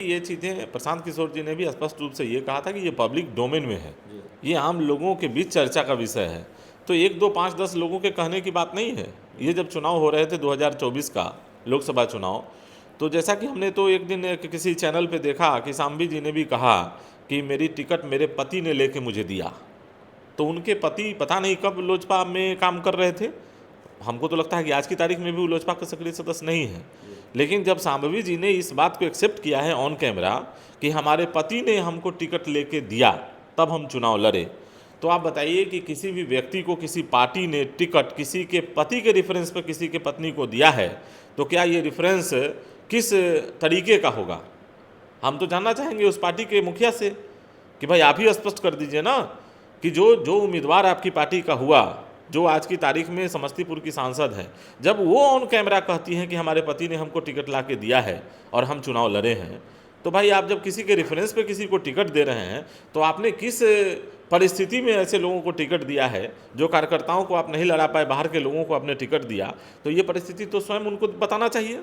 ये चीज़ें प्रशांत किशोर जी ने भी स्पष्ट रूप से ये कहा था कि ये पब्लिक डोमेन में है, ये आम लोगों के बीच चर्चा का विषय है। तो 1, 2, 5, 10 लोगों के कहने की बात नहीं है। ये जब चुनाव हो रहे थे 2024 का लोकसभा चुनाव, तो जैसा कि हमने तो एक दिन किसी चैनल पे देखा कि सांबी जी ने भी कहा कि मेरी टिकट मेरे पति ने लेके मुझे दिया। तो उनके पति पता नहीं कब लोजपा में काम कर रहे थे। हमको तो लगता है कि आज की तारीख में भी वो लोजपा के सक्रिय सदस्य नहीं है। लेकिन जब सांबवी जी ने इस बात को एक्सेप्ट किया है ऑन कैमरा कि हमारे पति ने हमको टिकट लेके दिया तब हम चुनाव लड़े, तो आप बताइए कि किसी भी व्यक्ति को किसी पार्टी ने टिकट किसी के पति के रेफरेंस पर किसी के पत्नी को दिया है, तो क्या ये रेफरेंस किस तरीके का होगा? हम तो जानना चाहेंगे उस पार्टी के मुखिया से कि भाई आप ही स्पष्ट कर दीजिए ना कि जो जो उम्मीदवार आपकी पार्टी का हुआ, जो आज की तारीख में समस्तीपुर की सांसद हैं, जब वो ऑन कैमरा कहती हैं कि हमारे पति ने हमको टिकट ला के दिया है और हम चुनाव लड़े हैं, तो भाई आप जब किसी के रेफरेंस पे किसी को टिकट दे रहे हैं तो आपने किस परिस्थिति में ऐसे लोगों को टिकट दिया है? जो कार्यकर्ताओं को आप नहीं लड़ा पाए, बाहर के लोगों को आपने टिकट दिया, तो ये परिस्थिति तो स्वयं उनको बताना चाहिए।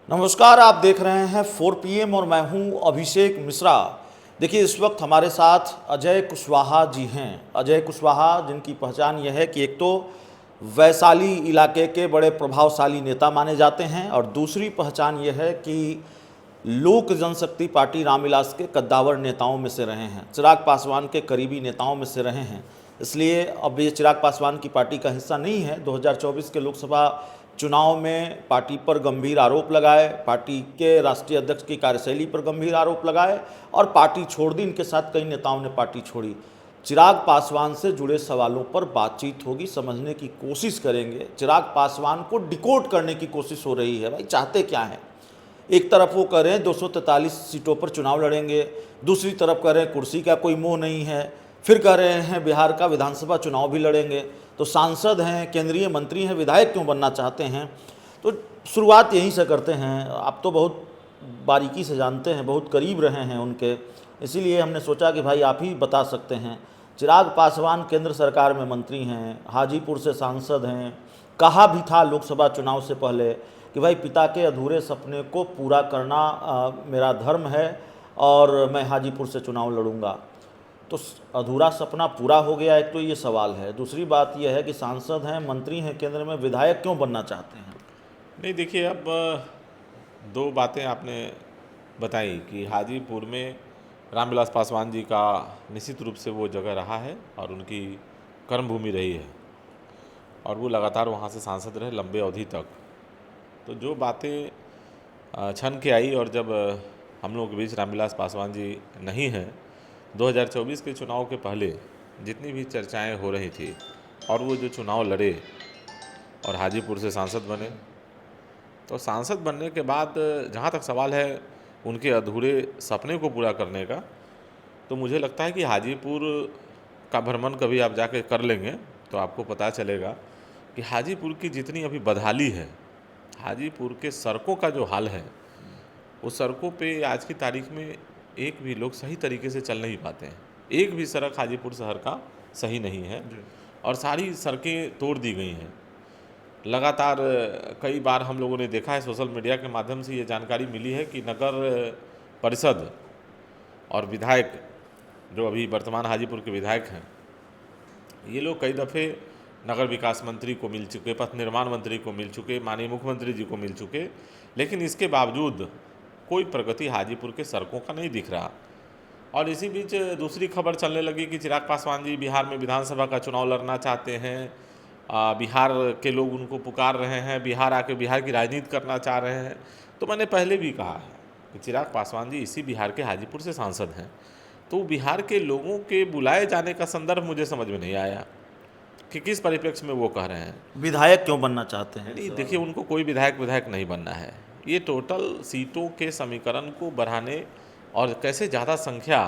नमस्कार, आप देख रहे हैं 4 PM और मैं हूं अभिषेक मिश्रा। देखिए, इस वक्त हमारे साथ अजय कुशवाहा जी हैं। अजय कुशवाहा जिनकी पहचान यह है कि एक तो वैशाली इलाके के बड़े प्रभावशाली नेता माने जाते हैं और दूसरी पहचान यह है कि लोक जनशक्ति पार्टी रामविलास के कद्दावर नेताओं में से रहे हैं, चिराग पासवान के करीबी नेताओं में से रहे हैं। इसलिए अब ये चिराग पासवान की पार्टी का हिस्सा नहीं है। 2024 के लोकसभा चुनाव में पार्टी पर गंभीर आरोप लगाए, पार्टी के राष्ट्रीय अध्यक्ष की कार्यशैली पर गंभीर आरोप लगाए और पार्टी छोड़ दी। इनके साथ कई नेताओं ने पार्टी छोड़ी। चिराग पासवान से जुड़े सवालों पर बातचीत होगी, समझने की कोशिश करेंगे। चिराग पासवान को डिकोड करने की कोशिश हो रही है, भाई चाहते क्या हैं। एक तरफ वो कह रहे हैं 243 सीटों पर चुनाव लड़ेंगे, दूसरी तरफ कह रहे हैं कुर्सी का कोई मोह नहीं है, फिर कह रहे हैं बिहार का विधानसभा चुनाव भी लड़ेंगे। तो सांसद हैं, केंद्रीय मंत्री हैं, विधायक क्यों बनना चाहते हैं? तो शुरुआत यहीं से करते हैं। आप तो बहुत बारीकी से जानते हैं, बहुत करीब रहे हैं उनके, इसीलिए हमने सोचा कि भाई आप ही बता सकते हैं। चिराग पासवान केंद्र सरकार में मंत्री हैं, हाजीपुर से सांसद हैं। कहा भी था लोकसभा चुनाव से पहले कि भाई पिता के अधूरे सपने को पूरा करना मेरा धर्म है और मैं हाजीपुर से चुनाव लड़ूंगा। तो अधूरा सपना पूरा हो गया, एक तो ये सवाल है। दूसरी बात यह है कि सांसद हैं, मंत्री हैं केंद्र में, विधायक क्यों बनना चाहते हैं? नहीं, देखिए, अब 2 बातें आपने बताई कि हाजीपुर में रामविलास पासवान जी का निश्चित रूप से वो जगह रहा है और उनकी कर्मभूमि रही है और वो लगातार वहाँ से सांसद रहे लंबे अवधि तक। तो जो बातें छन के आई और जब हम लोगों के बीच रामविलास पासवान जी नहीं हैं, 2024 के चुनाव के पहले जितनी भी चर्चाएं हो रही थी और वो जो चुनाव लड़े और हाजीपुर से सांसद बने, तो सांसद बनने के बाद जहाँ तक सवाल है उनके अधूरे सपने को पूरा करने का, तो मुझे लगता है कि हाजीपुर का भ्रमण कभी आप जाके कर लेंगे तो आपको पता चलेगा कि हाजीपुर की जितनी अभी बदहाली है, हाजीपुर के सड़कों का जो हाल है, उस सड़कों पे आज की तारीख में एक भी लोग सही तरीके से चल नहीं पाते हैं। एक भी सड़क हाजीपुर शहर का सही नहीं है और सारी सड़कें तोड़ दी गई हैं। लगातार कई बार हम लोगों ने देखा है, सोशल मीडिया के माध्यम से ये जानकारी मिली है कि नगर परिषद और विधायक जो अभी वर्तमान हाजीपुर के विधायक हैं, ये लोग कई दफ़े नगर विकास मंत्री को मिल चुके, पथ निर्माण मंत्री को मिल चुके, माननीय मुख्यमंत्री जी को मिल चुके, लेकिन इसके बावजूद कोई प्रगति हाजीपुर के सड़कों का नहीं दिख रहा। और इसी बीच दूसरी खबर चलने लगी कि चिराग पासवान जी बिहार में विधानसभा का चुनाव लड़ना चाहते हैं, बिहार के लोग उनको पुकार रहे हैं, बिहार आके बिहार की राजनीति करना चाह रहे हैं। तो मैंने पहले भी कहा है कि चिराग पासवान जी इसी बिहार के हाजीपुर से सांसद हैं, तो बिहार के लोगों के बुलाए जाने का संदर्भ मुझे समझ में नहीं आया कि किस परिप्रेक्ष्य में वो कह रहे हैं। विधायक क्यों बनना चाहते हैं? नहीं, देखिए, उनको कोई विधायक नहीं बनना है। ये टोटल सीटों के समीकरण को बढ़ाने और कैसे ज़्यादा संख्या,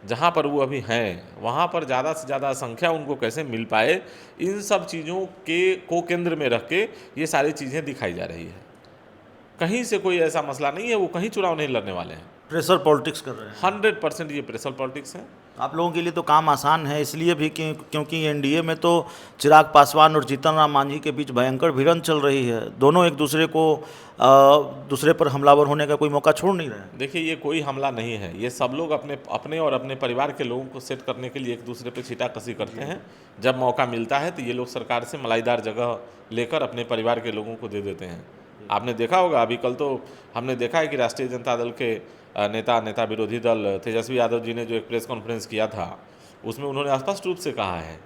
जहाँ पर वो अभी हैं वहाँ पर ज़्यादा से ज़्यादा संख्या उनको कैसे मिल पाए, इन सब चीज़ों को केंद्र में रख के ये सारी चीज़ें दिखाई जा रही है। कहीं से कोई ऐसा मसला नहीं है, वो कहीं चुनाव नहीं लड़ने वाले हैं। प्रेशर पॉलिटिक्स कर रहे हैं। 100% ये प्रेशर पॉलिटिक्स है। आप लोगों के लिए तो काम आसान है, इसलिए भी क्योंकि एनडीए में तो चिराग पासवान और जीतन राम मांझी के बीच भयंकर भिड़ंत चल रही है। दोनों एक दूसरे को दूसरे पर हमलावर होने का कोई मौका छोड़ नहीं रहे हैं। देखिए, ये कोई हमला नहीं है, ये सब लोग अपने अपने और अपने परिवार के लोगों को सेट करने के लिए एक दूसरे पे छीटाकशी करते हैं। जब मौका मिलता है तो ये लोग सरकार से मलाईदार जगह लेकर अपने परिवार के लोगों को दे देते हैं। आपने देखा होगा, अभी कल तो हमने देखा है कि राष्ट्रीय जनता दल के नेता विरोधी दल तेजस्वी यादव जी ने जो एक प्रेस कॉन्फ्रेंस किया था, उसमें उन्होंने स्पष्ट रूप से कहा है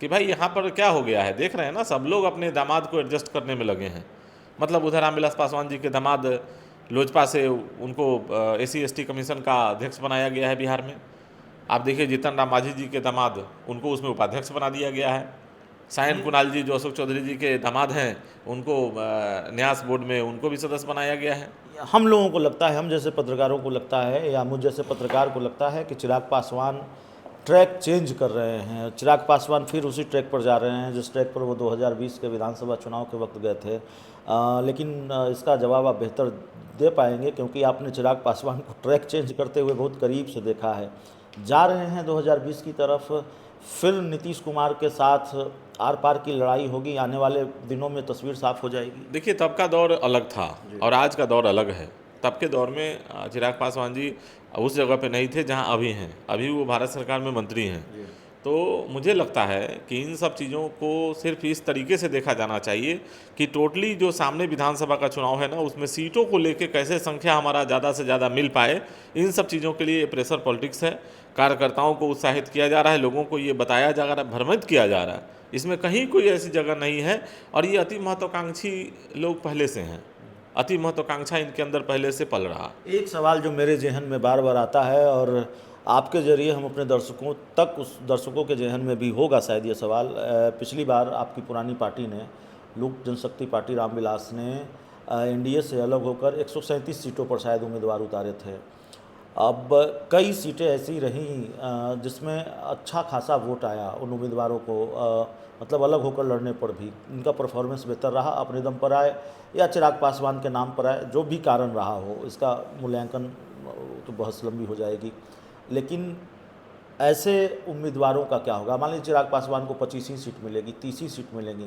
कि भाई यहाँ पर क्या हो गया है, देख रहे हैं ना, सब लोग अपने दामाद को एडजस्ट करने में लगे हैं। मतलब उधर रामविलास पासवान जी के दामाद लोजपा से उनको SC/ST कमीशन का अध्यक्ष बनाया गया है बिहार में। आप देखिए जीतन राम मांझी जी के दामाद, उनको उसमें उपाध्यक्ष बना दिया गया है। सायन कुणाल जी जो अशोक चौधरी जी के दामाद हैं, उनको न्यास बोर्ड में उनको भी सदस्य बनाया गया है। हम लोगों को लगता है, हम जैसे पत्रकारों को लगता है या मुझ जैसे पत्रकार को लगता है कि चिराग पासवान ट्रैक चेंज कर रहे हैं। चिराग पासवान फिर उसी ट्रैक पर जा रहे हैं जिस ट्रैक पर वो 2020 के विधानसभा चुनाव के वक्त गए थे। लेकिन इसका जवाब आप बेहतर दे पाएंगे, क्योंकि आपने चिराग पासवान को ट्रैक चेंज करते हुए बहुत करीब से देखा है। जा रहे हैं 2020 की तरफ, फिर नीतीश कुमार के साथ आर पार की लड़ाई होगी। आने वाले दिनों में तस्वीर साफ हो जाएगी। देखिए, तब का दौर अलग था और आज का दौर अलग है। तब के दौर में चिराग पासवान जी उस जगह पे नहीं थे जहां अभी हैं। अभी वो भारत सरकार में मंत्री हैं। तो मुझे लगता है कि इन सब चीज़ों को सिर्फ इस तरीके से देखा जाना चाहिए कि टोटली जो सामने विधानसभा का चुनाव है ना, उसमें सीटों को लेके कैसे संख्या हमारा ज़्यादा से ज़्यादा मिल पाए, इन सब चीज़ों के लिए प्रेशर पॉलिटिक्स है। कार्यकर्ताओं को उत्साहित किया जा रहा है, लोगों को ये बताया जा रहा है, भ्रमित किया जा रहा है। इसमें कहीं कोई ऐसी जगह नहीं है। और ये अति महत्वाकांक्षी लोग पहले से हैं, अति महत्वाकांक्षा इनके अंदर पहले से पल रहा। एक सवाल जो मेरे जहन में बार बार आता है और आपके ज़रिए हम अपने दर्शकों तक, उस दर्शकों के जहन में भी होगा शायद ये सवाल। पिछली बार आपकी पुरानी पार्टी ने, लोक जनशक्ति पार्टी रामविलास ने, एनडीए से अलग होकर 137 सीटों पर शायद उम्मीदवार उतारे थे। अब कई सीटें ऐसी रहीं जिसमें अच्छा खासा वोट आया उन उम्मीदवारों को, मतलब अलग होकर लड़ने पर भी इनका परफॉर्मेंस बेहतर रहा, अपने दम पर आए या चिराग पासवान के नाम पर आए, जो भी कारण रहा हो, इसका मूल्यांकन तो बहुत लंबी हो जाएगी। लेकिन ऐसे उम्मीदवारों का क्या होगा? मान लीजिए चिराग पासवान को 25 ही सीट मिलेगी, 30 ही सीट मिलेंगी,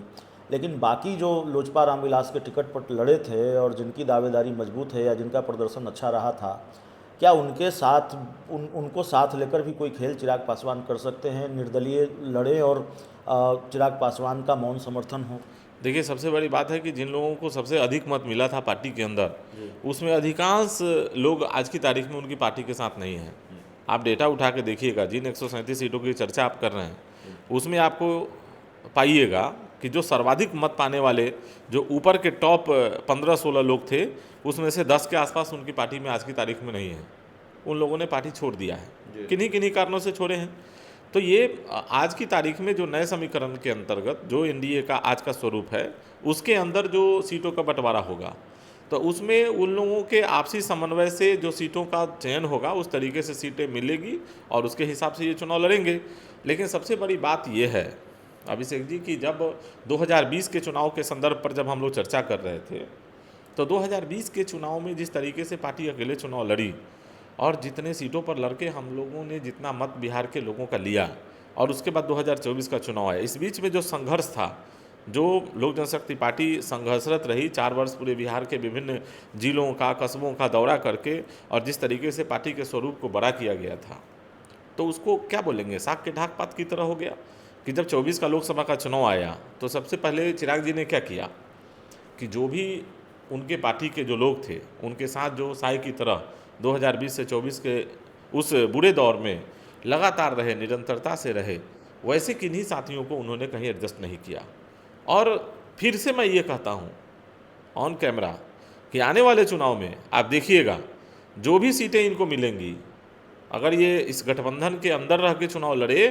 लेकिन बाकी जो लोजपा रामविलास के टिकट पर लड़े थे और जिनकी दावेदारी मजबूत है या जिनका प्रदर्शन अच्छा रहा था, क्या उनके साथ उनको साथ लेकर भी कोई खेल चिराग पासवान कर सकते हैं? निर्दलीय लड़े और चिराग पासवान का मौन समर्थन हो? देखिए, सबसे बड़ी बात है कि जिन लोगों को सबसे अधिक मत मिला था पार्टी के अंदर, उसमें अधिकांश लोग आज की तारीख में उनकी पार्टी के साथ नहीं हैं। आप डेटा उठा के देखिएगा, जिन 137 सीटों की चर्चा आप कर रहे हैं, उसमें आपको पाइएगा कि जो सर्वाधिक मत पाने वाले, जो ऊपर के टॉप 15-16 लोग थे, उसमें से 10 के आसपास उनकी पार्टी में आज की तारीख में नहीं है। उन लोगों ने पार्टी छोड़ दिया है, किन्हीं किन्हीं कारणों से छोड़े हैं। तो ये आज की तारीख में जो नए समीकरण के अंतर्गत जो एनडीए का आज का स्वरूप है, उसके अंदर जो सीटों का बंटवारा होगा, तो उसमें उन लोगों के आपसी समन्वय से जो सीटों का चयन होगा, उस तरीके से सीटें मिलेगी और उसके हिसाब से ये चुनाव लड़ेंगे। लेकिन सबसे बड़ी बात ये है अभिषेक जी कि जब 2020 के चुनाव के संदर्भ पर जब हम लोग चर्चा कर रहे थे, तो 2020 के चुनाव में जिस तरीके से पार्टी अकेले चुनाव लड़ी और जितने सीटों पर लड़के हम लोगों ने जितना मत बिहार के लोगों का लिया, और उसके बाद 2024 का चुनाव आया, इस बीच में जो संघर्ष था, जो लोक जनशक्ति पार्टी संघर्षरत रही 4 वर्ष पूरे बिहार के विभिन्न जिलों का, कस्बों का दौरा करके, और जिस तरीके से पार्टी के स्वरूप को बड़ा किया गया था, तो उसको क्या बोलेंगे, साग के ढाक पात की तरह हो गया। कि जब 24 का लोकसभा का चुनाव आया तो सबसे पहले चिराग जी ने क्या किया कि जो भी उनके पार्टी के जो लोग थे, उनके साथ जो साय की तरह 2020 से 24 के उस बुरे दौर में लगातार रहे, निरंतरता से रहे, वैसे किन्हीं साथियों को उन्होंने कहीं एडजस्ट नहीं किया। और फिर से मैं ये कहता हूँ ऑन कैमरा कि आने वाले चुनाव में आप देखिएगा, जो भी सीटें इनको मिलेंगी, अगर ये इस गठबंधन के अंदर रह के चुनाव लड़े,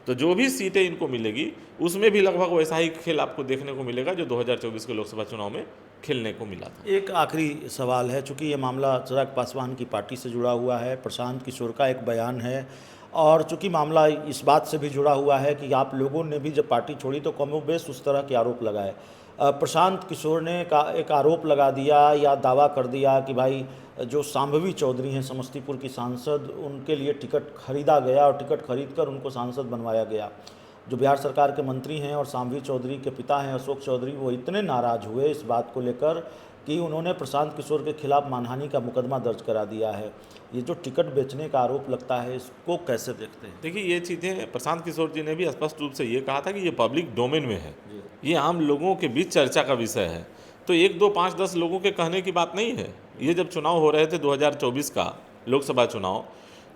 तो जो भी सीटें इनको मिलेगी उसमें भी लगभग वैसा ही खेल आपको देखने को मिलेगा जो 2024 के लोकसभा चुनाव में खेलने को मिला था। एक आखिरी सवाल है, चूँकि ये मामला चिराग पासवान की पार्टी से जुड़ा हुआ है, प्रशांत किशोर का एक बयान है, और चूँकि मामला इस बात से भी जुड़ा हुआ है कि आप लोगों ने भी जब पार्टी छोड़ी तो कमोबेश उस तरह के आरोप लगाए। प्रशांत किशोर ने एक आरोप लगा दिया या दावा कर दिया कि भाई जो शांभवी चौधरी हैं समस्तीपुर की सांसद, उनके लिए टिकट खरीदा गया और टिकट खरीदकर उनको सांसद बनवाया गया। जो बिहार सरकार के मंत्री हैं और शांभवी चौधरी के पिता हैं अशोक चौधरी, वो इतने नाराज़ हुए इस बात को लेकर कि उन्होंने प्रशांत किशोर के खिलाफ मानहानि का मुकदमा दर्ज करा दिया है। ये जो टिकट बेचने का आरोप लगता है, इसको कैसे देखते हैं? देखिए, ये चीज़ें प्रशांत किशोर जी ने भी स्पष्ट रूप से ये कहा था कि ये पब्लिक डोमेन में है, ये आम लोगों के बीच चर्चा का विषय है। तो 1, 2, 5, 10 लोगों के कहने की बात नहीं है। ये जब चुनाव हो रहे थे 2024 का लोकसभा चुनाव,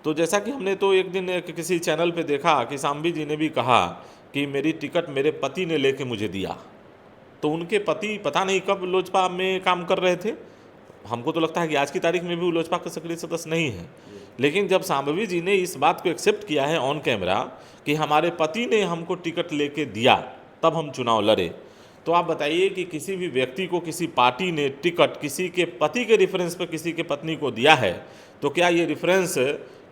तो जैसा कि हमने तो एक दिन किसी चैनल पे देखा कि शांभवी जी ने भी कहा कि मेरी टिकट मेरे पति ने लेके मुझे दिया। तो उनके पति पता नहीं कब लोजपा में काम कर रहे थे। हमको तो लगता है कि आज की तारीख में भी वो लोजपा के सक्रिय सदस्य नहीं है। लेकिन जब शांभवी जी ने इस बात को एक्सेप्ट किया है ऑन कैमरा कि हमारे पति ने हमको टिकट लेके दिया तब हम चुनाव लड़े, तो आप बताइए कि किसी भी व्यक्ति को किसी पार्टी ने टिकट किसी के पति के रेफरेंस पर किसी के पत्नी को दिया है, तो क्या ये रेफरेंस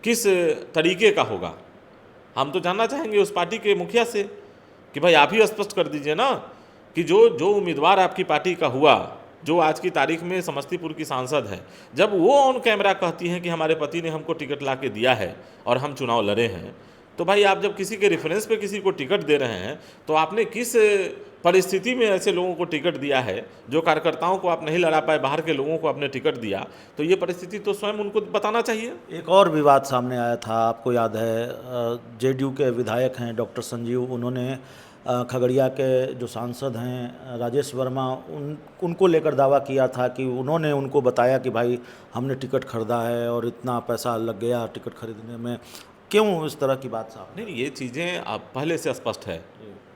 किस तरीके का होगा? हम तो जानना चाहेंगे उस पार्टी के मुखिया से कि भाई आप ही स्पष्ट कर दीजिए ना कि जो उम्मीदवार आपकी पार्टी का हुआ, जो आज की तारीख में समस्तीपुर की सांसद है, जब वो ऑन कैमरा कहती हैं कि हमारे पति ने हमको टिकट ला के दिया है और हम चुनाव लड़े हैं, तो भाई आप जब किसी के रेफरेंस पे किसी को टिकट दे रहे हैं, तो आपने किस परिस्थिति में ऐसे लोगों को टिकट दिया है? जो कार्यकर्ताओं को आप नहीं लड़ा पाए, बाहर के लोगों को आपने टिकट दिया, तो ये परिस्थिति तो स्वयं उनको बताना चाहिए। एक और विवाद सामने आया था, आपको याद है, जेडीयू के विधायक हैं डॉक्टर संजीव, उन्होंने खगड़िया के जो सांसद हैं राजेश वर्मा, उनको लेकर दावा किया था कि उन्होंने उनको बताया कि भाई हमने टिकट खरीदा है और इतना पैसा लग गया टिकट खरीदने में। क्यों इस तरह की बात साहब? नहीं, ये चीज़ें अब पहले से स्पष्ट है।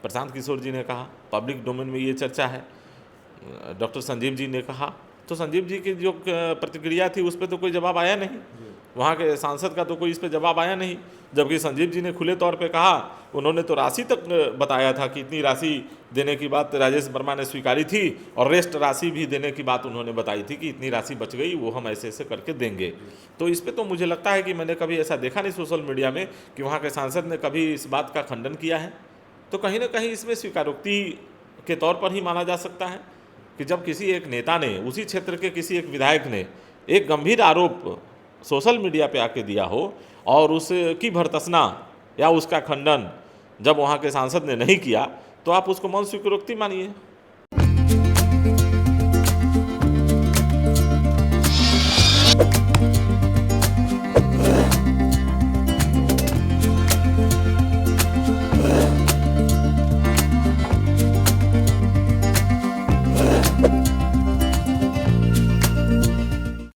प्रशांत किशोर जी ने कहा, पब्लिक डोमेन में ये चर्चा है। डॉक्टर संजीव जी ने कहा, तो संजीव जी की जो प्रतिक्रिया थी उस पर तो कोई जवाब आया नहीं, वहाँ के सांसद का तो कोई इस पर जवाब आया नहीं। जबकि संजीव जी ने खुले तौर पे कहा, उन्होंने तो राशि तक बताया था कि इतनी राशि देने की बात राजेश वर्मा ने स्वीकारी थी और रेस्ट राशि भी देने की बात उन्होंने बताई थी कि इतनी राशि बच गई, वो हम ऐसे ऐसे करके देंगे। तो इस पर तो मुझे लगता है कि मैंने कभी ऐसा देखा नहीं सोशल मीडिया में कि वहाँ के सांसद ने कभी इस बात का खंडन किया है। तो कहीं ना कहीं इसमें स्वीकारोक्ति के तौर पर ही माना जा सकता है कि जब किसी एक नेता ने, उसी क्षेत्र के किसी एक विधायक ने एक गंभीर आरोप सोशल मीडिया पे आके दिया हो और उसकी भर्त्सना या उसका खंडन जब वहाँ के सांसद ने नहीं किया, तो आप उसको मौन स्वीकारोक्ति मानिए।